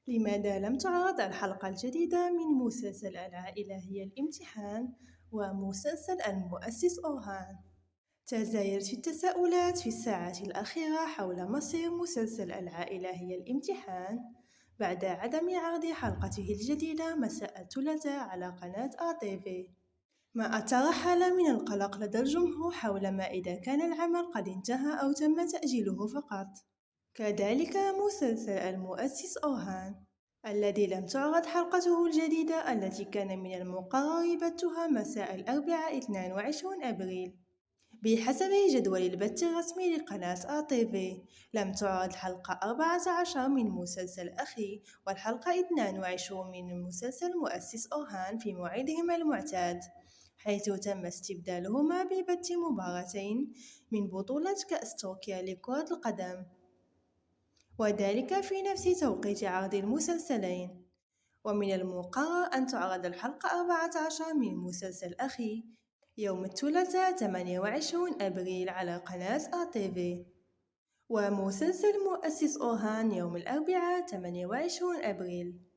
لماذا لم تعرض الحلقة الجديدة من مسلسل العائلة هي الامتحان ومسلسل المؤسس أوهان؟ تزايدت التساؤلات في الساعات الأخيرة حول مصير مسلسل العائلة هي الامتحان بعد عدم عرض حلقته الجديدة مساء الثلاثاء على قناة آتيفي. ما أثار حالة من القلق لدى الجمهور حول ما إذا كان العمل قد انتهى أو تم تأجيله فقط. كذلك مسلسل المؤسس أوهان الذي لم تعرض حلقته الجديدة التي كان من المقرر بثها مساء الأربعاء 22 أبريل بحسب جدول البث الرسمي لقناة آتيفي. لم تعرض الحلقة 14 من مسلسل أخي والحلقة 22 من مسلسل مؤسس أوهان في موعدهما المعتاد، حيث تم استبدالهما ببث مباراتين من بطولة كأس تركيا لكرة القدم، وذلك في نفس توقيت عرض المسلسلين. ومن المقرر أن تعرض الحلقة 14 من مسلسل أخي يوم الثلاثاء 28 أبريل على قناة آتيفي، ومسلسل مؤسس أوهان يوم الأربعاء 28 أبريل.